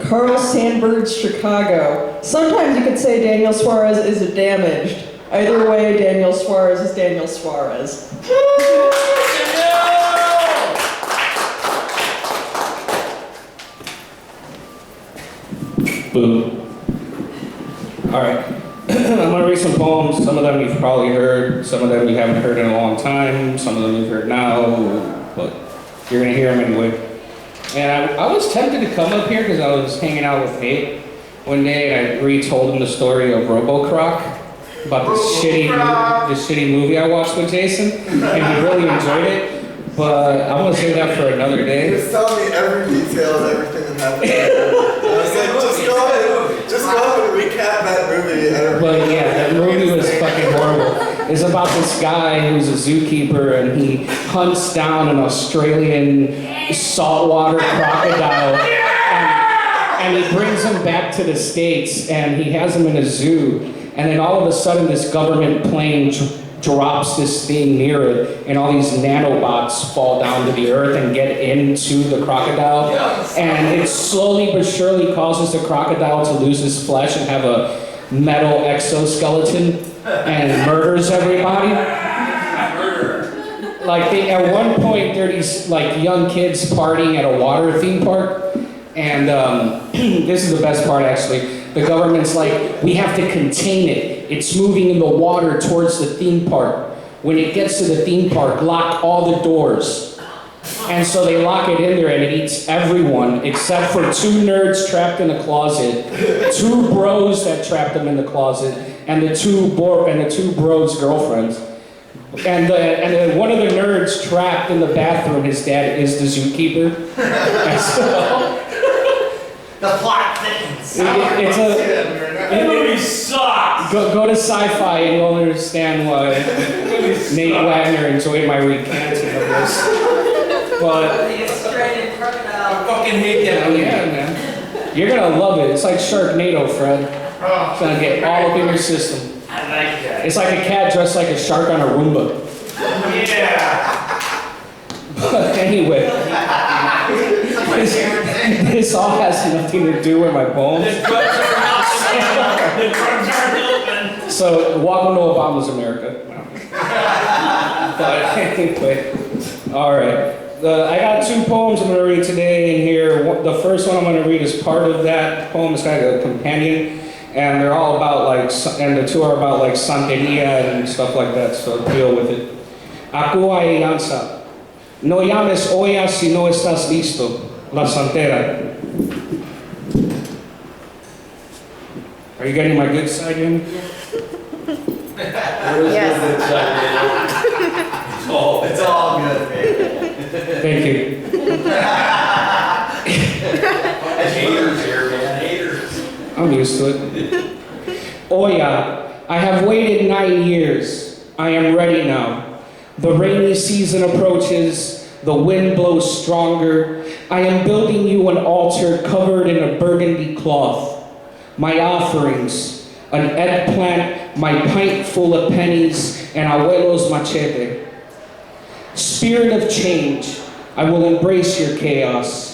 Carl Sandburg's Chicago. Sometimes you could say Daniel Suarez is damaged. Either way, Daniel Suarez is Daniel Suarez. Boo. Alright. I'm going to read some poems. Some of them you've probably heard. Some of them you haven't heard in a long time. Some of them you've heard now. But you're going to hear them anyway. And I was tempted to come up here because I was hanging out with Nate one day and I retold him the story of RoboCroc about this shitty movie I watched with Jason. And he really enjoyed it. But I'm going to save that for another day. He was telling me every detail of everything that happened. I was like, just go ahead and recap that movie. But yeah, that movie was fucking horrible. It's about this guy who's a zookeeper and he hunts down an Australian saltwater crocodile and he brings him back to the States and he has him in a zoo. And then all of a sudden this government plane drops this thing near it and all these nanobots fall down to the earth and get into the crocodile. And it slowly but surely causes the crocodile to lose his flesh and have a metal exoskeleton and murders everybody. Like at one point there are these like young kids partying at a water theme park and this is the best part actually. The government's like, we have to contain it. It's moving in the water towards the theme park. When it gets to the theme park, lock all the doors. And so they lock it in there and it eats everyone except for two nerds trapped in a closet, two bros that trapped them in the closet, and the two bros' girlfriends. And then one of the nerds trapped in the bathroom, his dad is the zookeeper. And so, the plot thickens. That movie sucks. Go to Sci-Fi and you'll understand why Nate Wagner enjoyed my recanting of this. But The Australian crocodile. I fucking hate that movie. yeah, man. You're gonna love it. It's like Sharknado, Fred. It's gonna get all up in your system. I like that. It's like a cat dressed like a shark on a Roomba. Yeah. But anyway, this all has nothing to do with my poems. So, welcome to Obama's America. But anyway, all right. I got two poems I'm going to read today in here. The first one I'm going to read is part of that poem. It's kind of a companion. And they're all about and the two are about santeria and stuff like that, so deal with it. Aku ay lanza. No llames olla si no estás listo. La santera. Are you getting my good side in? Yes. It's all good, man. Thank you. Haters here, man. Haters. I'm used to it. Oya, I have waited 9 years. I am ready now. The rainy season approaches. The wind blows stronger. I am building you an altar covered in a burgundy cloth. My offerings, an eggplant, my pint full of pennies, and abuelo's machete. Spirit of change, I will embrace your chaos.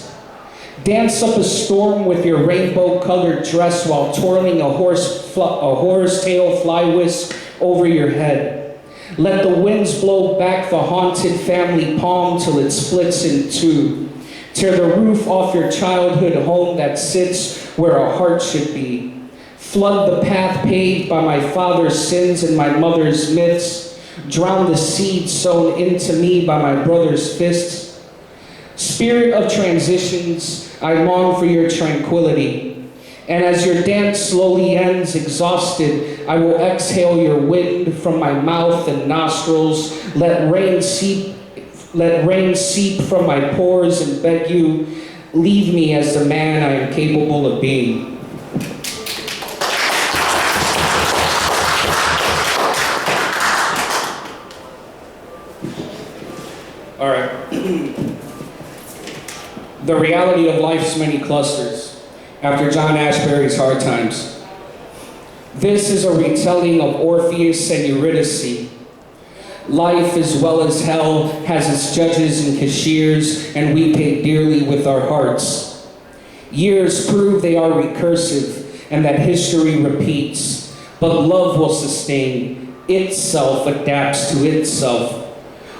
Dance up a storm with your rainbow-colored dress while twirling a horse-tail fly whisk over your head. Let the winds blow back the haunted family palm till it splits in two. Tear the roof off your childhood home that sits where a heart should be. Flood the path paved by my father's sins and my mother's myths. Drown the seed sown into me by my brother's fists. Spirit of transitions, I long for your tranquility. And as your dance slowly ends exhausted, I will exhale your wind from my mouth and nostrils. Let rain seep from my pores and beg you, leave me as the man I am capable of being. All right. The reality of life's many clusters. After John Ashbery's Hard Times. This is a retelling of Orpheus and Eurydice. Life, as well as hell, has its judges and cashiers, and we pay dearly with our hearts. Years prove they are recursive and that history repeats, but love will sustain. Itself adapts to itself.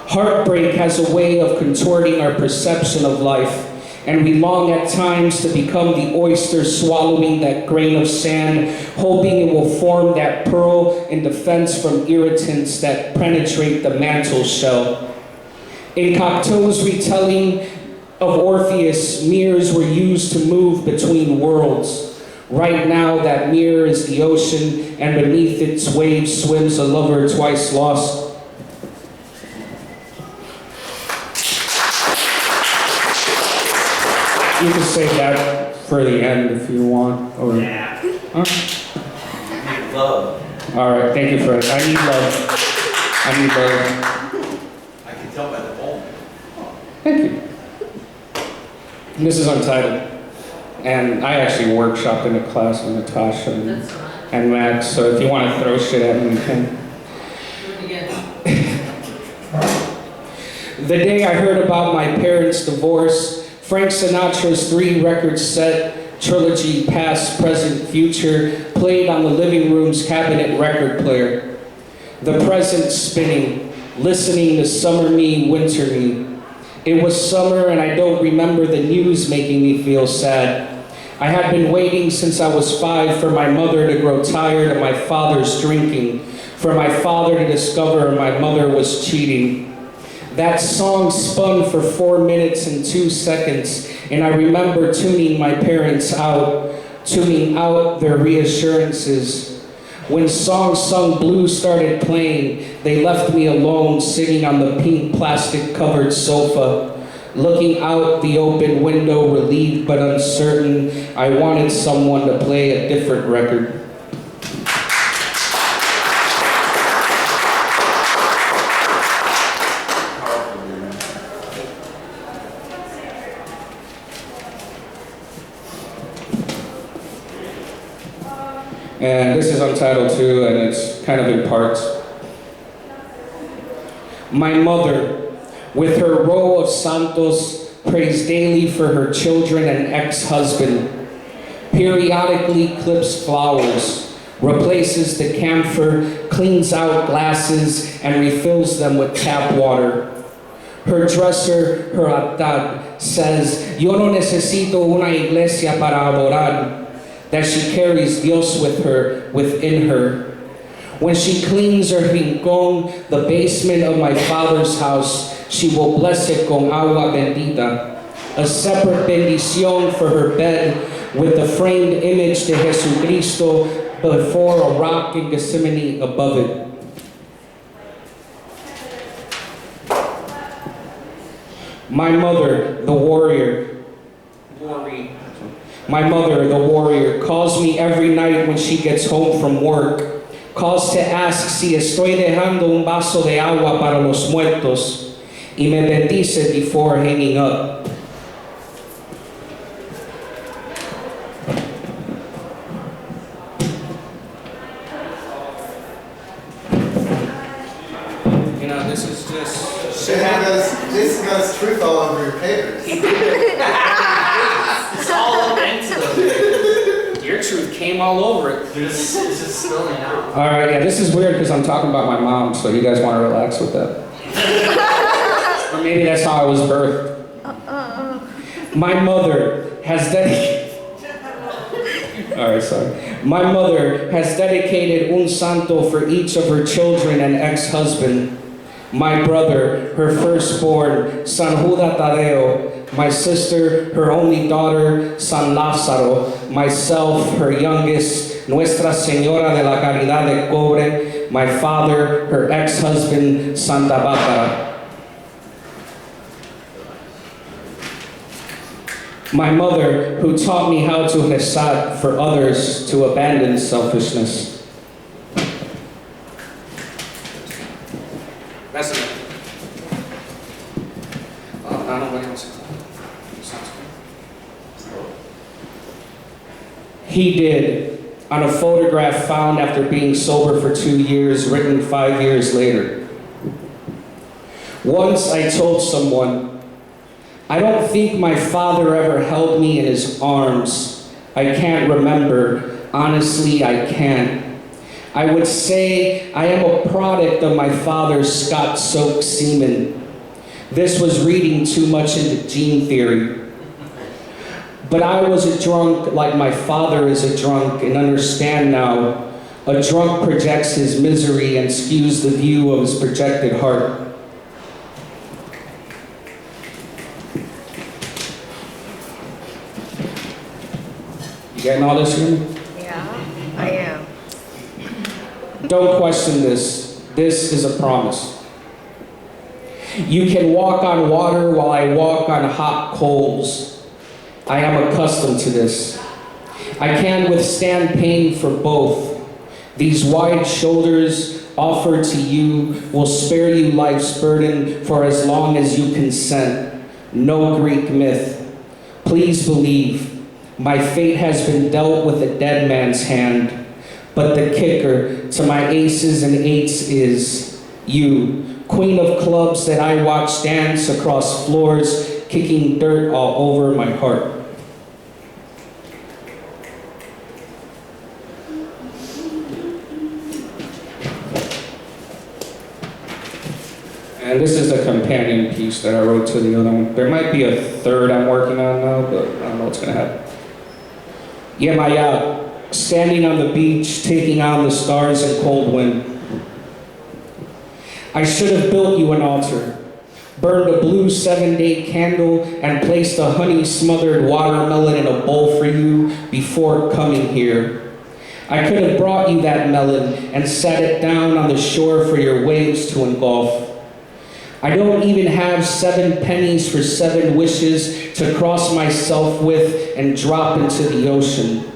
Heartbreak has a way of contorting our perception of life, and we long at times to become the oyster swallowing that grain of sand, hoping it will form that pearl in defense from irritants that penetrate the mantle shell. In Cocteau's retelling of Orpheus, mirrors were used to move between worlds. Right now, that mirror is the ocean, and beneath its waves swims a lover twice lost. You can save that for the end if you want. Or, Yeah. huh? Love. All right, thank you for it. I need love. I need love. I can tell by the poem. Thank you. And this is untitled. And I actually workshopped in a class with Natasha and Max, so if you want to throw shit at me, you can. The day I heard about my parents' divorce, Frank Sinatra's 3-record set, trilogy Past, Present, Future, played on the living room's cabinet record player. The present spinning, listening to Summer Me, Winter Me. It was summer and I don't remember the news making me feel sad. I had been waiting since I was 5 for my mother to grow tired of my father's drinking, for my father to discover my mother was cheating. That song spun for 4 minutes and 2 seconds, and I remember tuning my parents out, tuning out their reassurances. When Song Sung Blue started playing, they left me alone sitting on the pink plastic-covered sofa. Looking out the open window, relieved but uncertain, I wanted someone to play a different record. And this is untitled too, and it's kind of in parts. My mother, with her row of santos, prays daily for her children and ex-husband, periodically clips flowers, replaces the camphor, cleans out glasses, and refills them with tap water. Her dresser, her altar, says, "Yo no necesito una iglesia para adorar," that she carries Dios with her, within her. When she cleans her rincón, the basement of my father's house, she will bless it con agua bendita. A separate bendición for her bed with the framed image de Jesucristo before a rock in Gethsemane above it. My mother, the warrior, calls me every night when she gets home from work. Calls to ask si estoy dejando un vaso de agua para los muertos, y me bendice before hanging up. You know, this is just... Jason got his truth all over your papers. It's all up into them. Your truth came all over it. It's just spilling out. All right, yeah, this is weird because I'm talking about my mom, so you guys want to relax with that. Or maybe that's how I was birthed. My mother has dedicated... All right, sorry. My mother has dedicated un santo for each of her children and ex-husband. My brother, her firstborn, San Judas Tadeo. My sister, her only daughter, San Lázaro. Myself, her youngest, Nuestra Señora de la Caridad de Cobre. My father, her ex-husband, Santa Bárbara. My mother, who taught me how to rezar for others to abandon selfishness. That's it. Nobody else. He did, on a photograph found after being sober for 2 years, written 5 years later. Once I told someone, I don't think my father ever held me in his arms. I can't remember. Honestly, I can't. I would say I am a product of my father's Scott-soaked semen. This was reading too much into gene theory. But I was a drunk like my father is a drunk, and understand now, a drunk projects his misery and skews the view of his projected heart. You getting all this here? Yeah, I am. Don't question this. This is a promise. You can walk on water while I walk on hot coals. I am accustomed to this. I can withstand pain for both. These wide shoulders offered to you will spare you life's burden for as long as you consent. No Greek myth. Please believe, my fate has been dealt with a dead man's hand. But the kicker to my aces and eights is you, queen of clubs that I watch dance across floors, kicking dirt all over my heart. And this is a companion piece that I wrote to the other one. There might be a third I'm working on now, but I don't know what's gonna happen. Yemaya, standing on the beach, taking on the stars and cold wind. I should have built you an altar, burned a blue 7-day candle, and placed a honey-smothered watermelon in a bowl for you before coming here. I could have brought you that melon and sat it down on the shore for your waves to engulf. I don't even have 7 pennies for 7 wishes to cross myself with and drop into the ocean.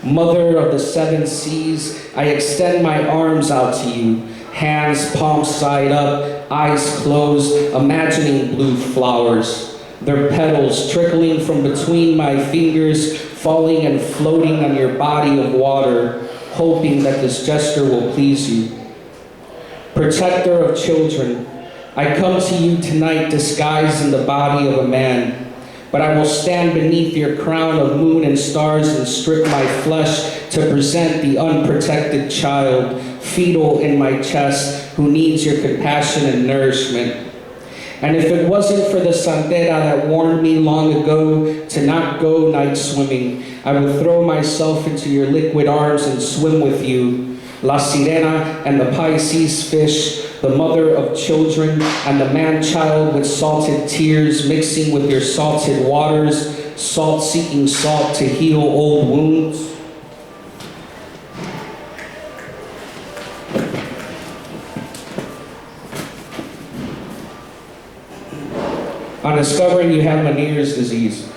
Mother of the 7 seas, I extend my arms out to you, hands palms side up, eyes closed, imagining blue flowers, their petals trickling from between my fingers, falling and floating on your body of water, hoping that this gesture will please you. Protector of children, I come to you tonight disguised in the body of a man, but I will stand beneath your crown of moon and stars and strip my flesh to present the unprotected child, fetal in my chest, who needs your compassion and nourishment. And if it wasn't for the santera that warned me long ago to not go night swimming, I would throw myself into your liquid arms and swim with you. La Sirena and the Pisces fish, the mother of children, and the man-child with salted tears mixing with your salted waters, salt seeking salt to heal old wounds. On discovering you have Meniere's disease.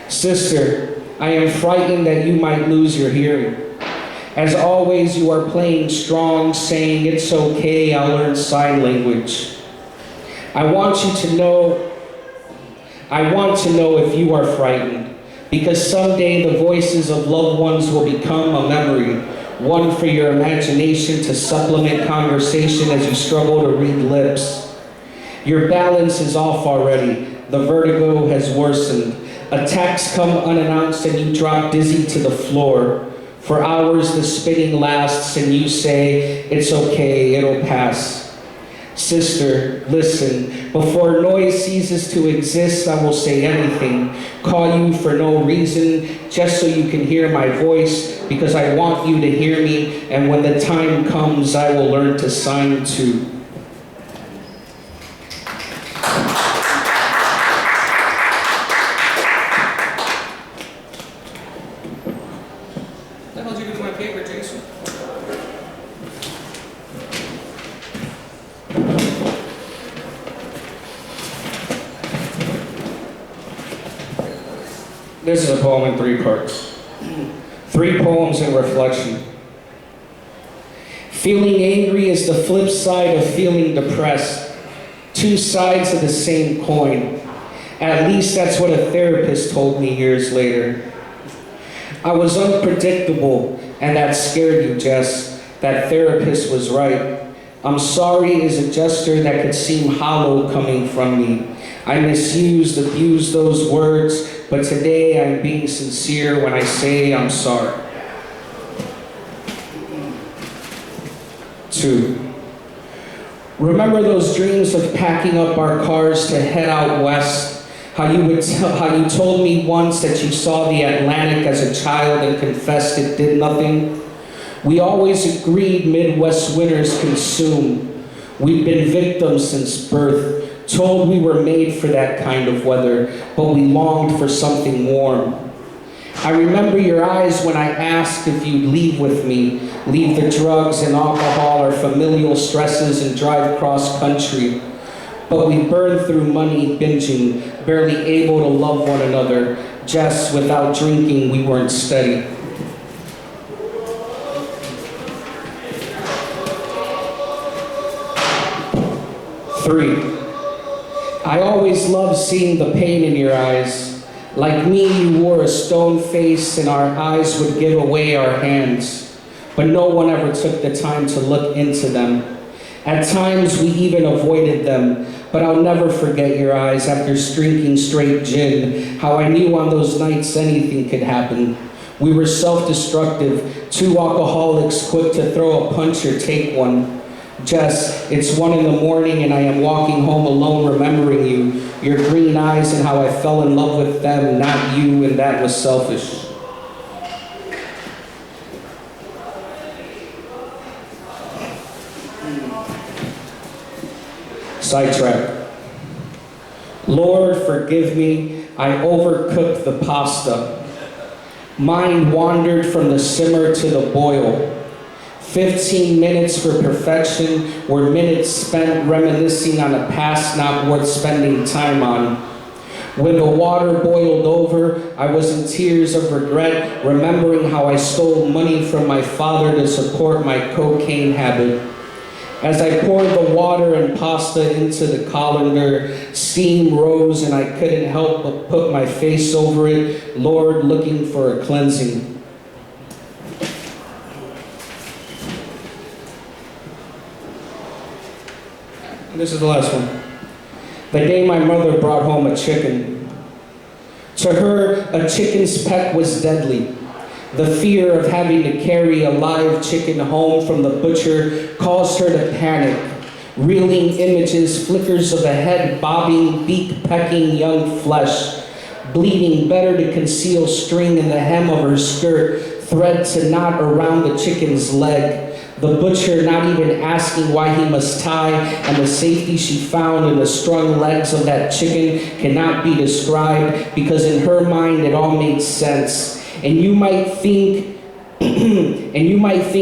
Sister, I am frightened that you might lose your hearing. As always, you are playing strong, saying, it's okay, I'll learn sign language. I want to know if you are frightened, because someday the voices of loved ones will become a memory, one for your imagination to supplement conversation as you struggle to read lips. Your balance is off already. The vertigo has worsened. Attacks come unannounced and you drop dizzy to the floor. For hours the spinning lasts and you say, it's okay, it'll pass. Sister, listen, before noise ceases to exist, I will say anything. Call you for no reason, just so you can hear my voice, because I want you to hear me, and when the time comes, I will learn to sign too. What the hell did you do to my paper, Jason? This is a poem in 3 parts. 3 poems in reflection. Feeling angry is the flip side of feeling depressed. 2 sides of the same coin. At least that's what a therapist told me years later. I was unpredictable, and that scared you, Jess. That therapist was right. I'm sorry is a gesture that could seem hollow coming from me. I misused, abused those words, but today I'm being sincere when I say I'm sorry. 2. Remember those dreams of packing up our cars to head out west? How you told me once that you saw the Atlantic as a child and confessed it did nothing? We always agreed Midwest winters consume. We'd been victims since birth, told we were made for that kind of weather, but we longed for something warm. I remember your eyes when I asked if you'd leave with me, leave the drugs and alcohol or familial stresses and drive cross country. But we burned through money binging, barely able to love one another. Just without drinking, we weren't steady. 3. I always loved seeing the pain in your eyes. Like me, you wore a stone face and our eyes would give away our hands. But no one ever took the time to look into them. At times, we even avoided them. But I'll never forget your eyes after drinking straight gin, how I knew on those nights anything could happen. We were self-destructive, 2 alcoholics quick to throw a punch or take one. Jess, it's 1 in the morning and I am walking home alone remembering you, your green eyes and how I fell in love with them, not you, and that was selfish. Sidetrack. Lord, forgive me, I overcooked the pasta. Mind wandered from the simmer to the boil. 15 minutes for perfection were minutes spent reminiscing on a past not worth spending time on. When the water boiled over, I was in tears of regret, remembering how I stole money from my father to support my cocaine habit. As I poured the water and pasta into the colander, steam rose and I couldn't help but put my face over it, Lord, looking for a cleansing. And this is the last one. The day my mother brought home a chicken. To her, a chicken's peck was deadly. The fear of having to carry a live chicken home from the butcher caused her to panic. Reeling images, flickers of a head bobbing, beak pecking young flesh. Bleeding, better to conceal string in the hem of her skirt, thread to knot around the chicken's leg. The butcher not even asking why he must tie, and the safety she found in the strung legs of that chicken cannot be described, because in her mind it all made sense. And you might think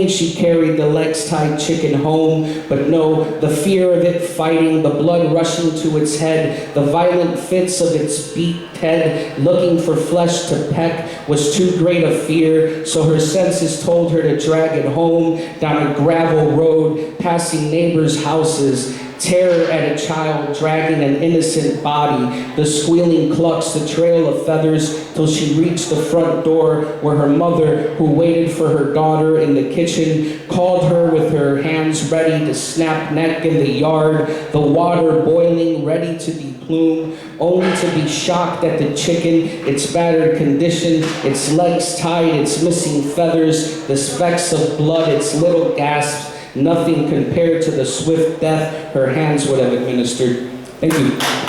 she carried the legs-tied chicken home, but no, the fear of it fighting, the blood rushing to its head, the violent fits of its beaked head looking for flesh to peck was too great a fear, so her senses told her to drag it home down a gravel road, passing neighbors' houses. Terror at a child dragging an innocent body, the squealing clucks, the trail of feathers, till she reached the front door where her mother, who waited for her daughter in the kitchen, called her with her hands ready to snap neck in the yard, the water boiling, ready to be plumed, only to be shocked at the chicken, its battered condition, its legs tied, its missing feathers, the specks of blood, its little gasps. Nothing compared to the swift death her hands would have administered. Thank you.